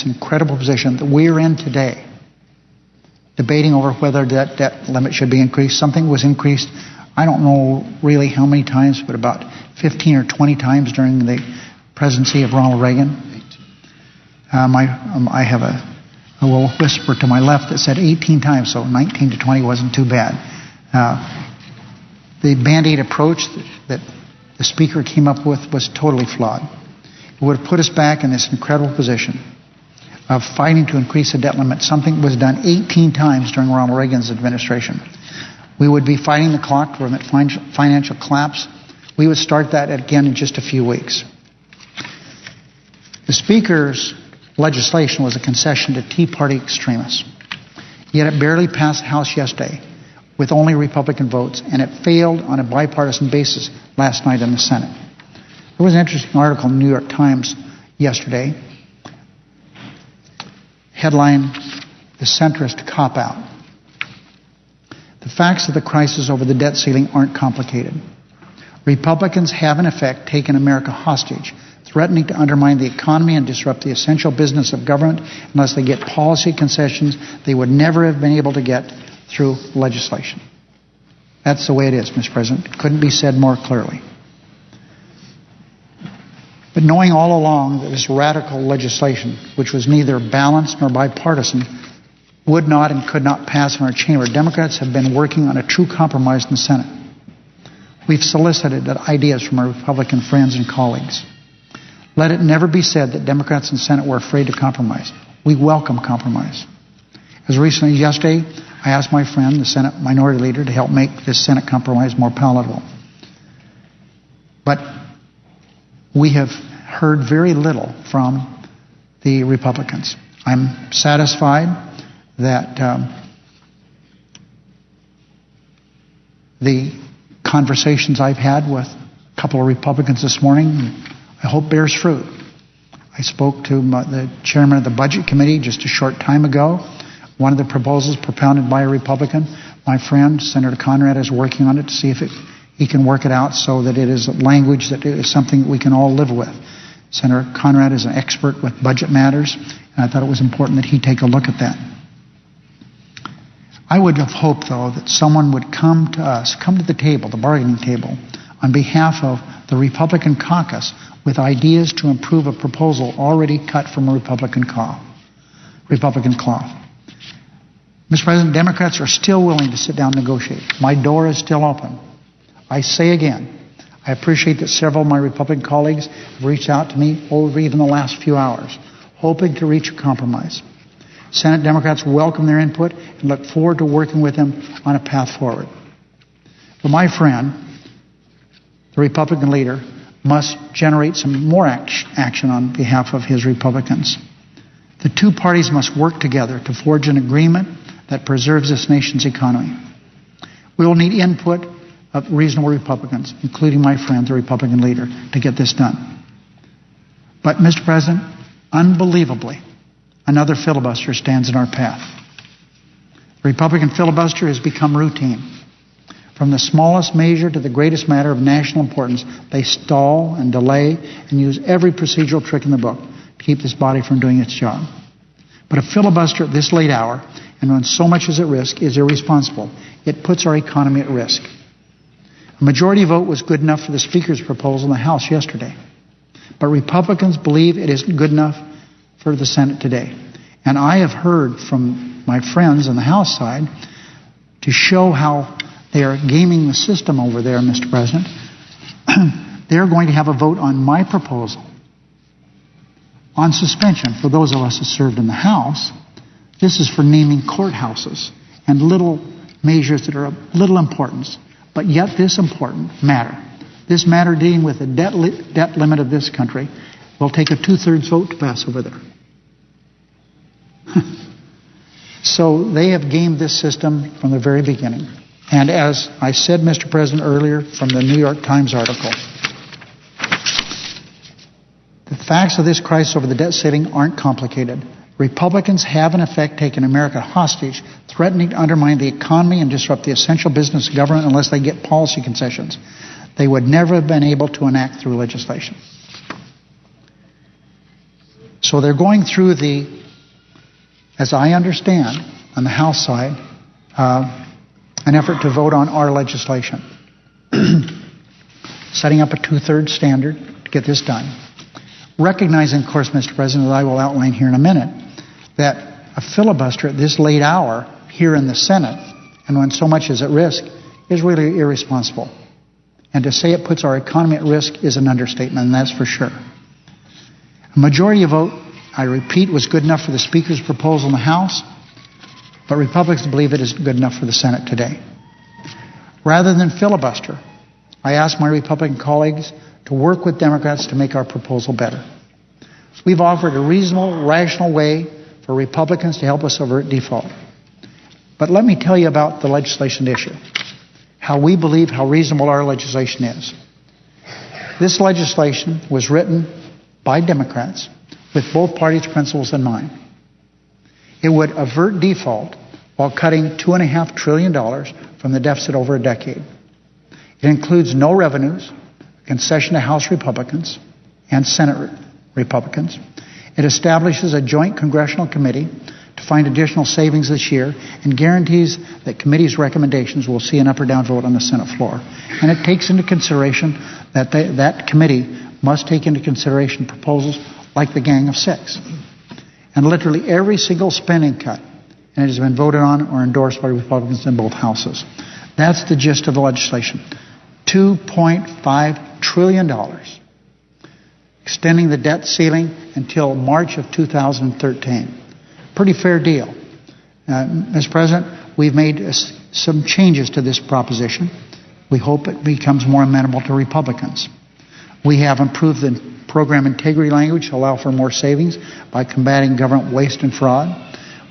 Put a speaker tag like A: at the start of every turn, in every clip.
A: this incredible position that we're in today, debating over whether that debt limit should be increased. Something was increased, I don't know really how many times, but about 15 or 20 times during the presidency of Ronald Reagan. I have a little whisper to my left that said 18 times, so 19 to 20 wasn't too bad. The Band-Aid approach that the Speaker came up with was totally flawed. It would have put us back in this incredible position of fighting to increase the debt limit. Something was done 18 times during Ronald Reagan's administration. We would be fighting the clock to prevent financial collapse. We would start that again in just a few weeks. The Speaker's legislation was a concession to Tea Party extremists. Yet it barely passed the House yesterday with only Republican votes, and it failed on a bipartisan basis last night in the Senate. There was an interesting article in the New York Times yesterday. Headline, "The Centrist Cop-Out." The facts of the crisis over the debt ceiling aren't complicated. Republicans have in effect taken America hostage, threatening to undermine the economy and disrupt the essential business of government unless they get policy concessions they would never have been able to get through legislation. That's the way it is, Mr. President. It couldn't be said more clearly. But knowing all along that this radical legislation, which was neither balanced nor bipartisan, would not and could not pass in our chamber, Democrats have been working on a true compromise in the Senate. We've solicited ideas from our Republican friends and colleagues. Let it never be said that Democrats in the Senate were afraid to compromise. We welcome compromise. As recently as yesterday, I asked my friend, the Senate Minority Leader, to help make this Senate compromise more palatable. But we have heard very little from the Republicans. I'm satisfied that the conversations I've had with a couple of Republicans this morning, I hope bears fruit. I spoke to the chairman of the Budget Committee just a short time ago. One of the proposals propounded by a Republican, my friend, Senator Conrad, is working on it to see if he can work it out so that it is language that is something that we can all live with. Senator Conrad is an expert with budget matters, and I thought it was important that he take a look at that. I would have hoped, though, that someone would come to the table, the bargaining table, on behalf of the Republican caucus with ideas to improve a proposal already cut from a Republican cloth. Mr. President, Democrats are still willing to sit down and negotiate. My door is still open. I say again, I appreciate that several of my Republican colleagues have reached out to me over even the last few hours, hoping to reach a compromise. Senate Democrats welcome their input and look forward to working with them on a path forward. But my friend, the Republican leader, must generate some more action on behalf of his Republicans. The two parties must work together to forge an agreement that preserves this nation's economy. We will need input of reasonable Republicans, including my friend, the Republican leader, to get this done. But, Mr. President, unbelievably, another filibuster stands in our path. The Republican filibuster has become routine. From the smallest measure to the greatest matter of national importance, they stall and delay and use every procedural trick in the book to keep this body from doing its job. But a filibuster at this late hour, and when so much is at risk, is irresponsible. It puts our economy at risk. A majority vote was good enough for the Speaker's proposal in the House yesterday. But Republicans believe it isn't good enough for the Senate today. And I have heard from my friends on the House side to show how they are gaming the system over there, Mr. President. They're going to have a vote on my proposal on suspension for those of us who served in the House. This is for naming courthouses and little measures that are of little importance, but yet this important matter. This matter dealing with the debt limit of this country will take a 2/3 vote to pass over there. So they have gamed this system from the very beginning. And as I said, Mr. President, earlier from the New York Times article, the facts of this crisis over the debt ceiling aren't complicated. Republicans have in effect taken America hostage, threatening to undermine the economy and disrupt the essential business of government unless they get policy concessions they would never have been able to enact through legislation. So they're going through as I understand, on the House side, an effort to vote on our legislation. Setting up a 2/3 standard to get this done. Recognizing, of course, Mr. President, as I will outline here in a minute, that a filibuster at this late hour here in the Senate, and when so much is at risk, is really irresponsible. And to say it puts our economy at risk is an understatement, and that's for sure. A majority vote, I repeat, was good enough for the Speaker's proposal in the House, but Republicans believe it is good enough for the Senate today. Rather than filibuster, I ask my Republican colleagues to work with Democrats to make our proposal better. We've offered a reasonable, rational way for Republicans to help us avert default. But let me tell you about the legislation issue, how we believe how reasonable our legislation is. This legislation was written by Democrats with both parties' principles in mind. It would avert default while cutting $2.5 trillion from the deficit over a decade. It includes no revenues, a concession to House Republicans and Senate Republicans. It establishes a joint congressional committee to find additional savings this year and guarantees that committee's recommendations will see an up or down vote on the Senate floor. And it takes into consideration that that committee must take into consideration proposals like the Gang of Six. And literally every single spending cut, and it has been voted on or endorsed by Republicans in both houses. That's the gist of the legislation. $2.5 trillion, extending the debt ceiling until March of 2013. Pretty fair deal. Mr. President, we've made some changes to this proposition. We hope it becomes more amenable to Republicans. We have improved the program integrity language to allow for more savings by combating government waste and fraud.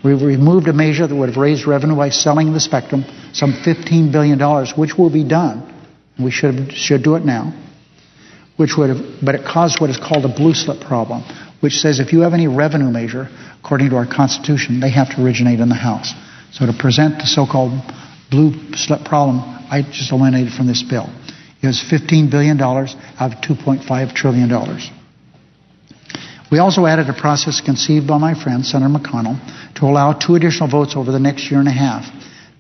A: We've removed a measure that would have raised revenue by selling the spectrum, some $15 billion, which will be done. We should do it now. But it caused what is called a blue slip problem, which says if you have any revenue measure, according to our Constitution, they have to originate in the House. So to present the so-called blue slip problem, I just eliminated from this bill. It was $15 billion out of $2.5 trillion. We also added a process conceived by my friend, Senator McConnell, to allow 2 additional votes over the next year and a half.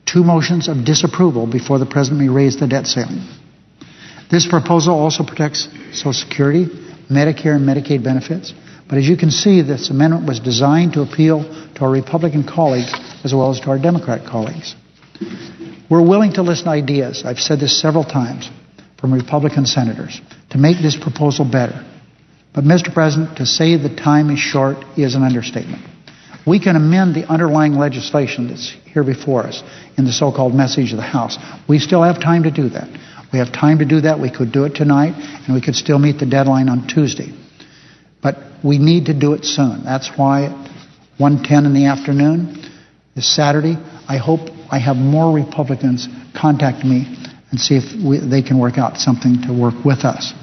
A: 2 motions of disapproval before the President may raise the debt ceiling. This proposal also protects Social Security, Medicare, and Medicaid benefits. But as you can see, this amendment was designed to appeal to our Republican colleagues as well as to our Democrat colleagues. We're willing to listen to ideas, I've said this several times, from Republican senators to make this proposal better. But, Mr. President, to say the time is short is an understatement. We can amend the underlying legislation that's here before us in the so-called message of the House. We still have time to do that. We have time to do that. We could do it tonight, and we could still meet the deadline on Tuesday. But we need to do it soon. That's why at 1:10 in the afternoon this Saturday, I hope I have more Republicans contact me and see if they can work out something to work with us.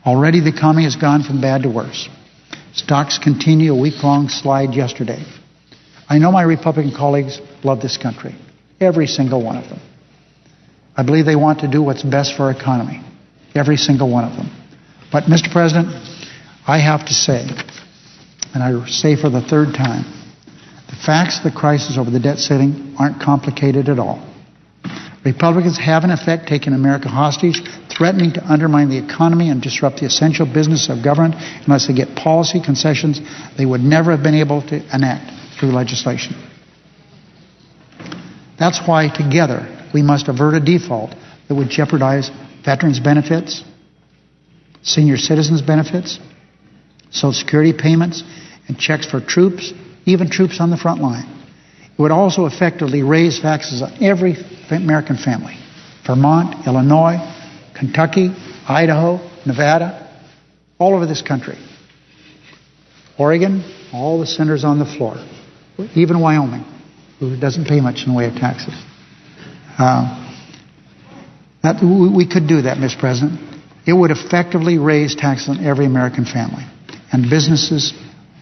A: Already the economy has gone from bad to worse. Stocks continue a week-long slide yesterday. I know my Republican colleagues love this country, every single one of them. I believe they want to do what's best for our economy, every single one of them. But, Mr. President, I have to say, and I say for the 3rd time, the facts of the crisis over the debt ceiling aren't complicated at all. Republicans have in effect taken America hostage, threatening to undermine the economy and disrupt the essential business of government unless they get policy concessions they would never have been able to enact through legislation. That's why together we must avert a default that would jeopardize veterans' benefits, senior citizens' benefits, Social Security payments, and checks for troops, even troops on the front line. It would also effectively raise taxes on every American family. Vermont, Illinois, Kentucky, Idaho, Nevada, all over this country. Oregon, all the senators on the floor. Even Wyoming, who doesn't pay much in the way of taxes. We could do that, Mr. President. It would effectively raise taxes on every American family. And businesses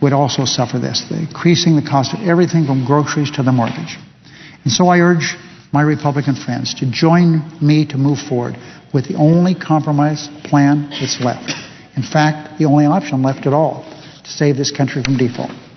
A: would also suffer this, increasing the cost of everything from groceries to the mortgage. And so I urge my Republican friends to join me to move forward with the only compromise plan that's left. In fact, the only option left at all, to to save this country from default.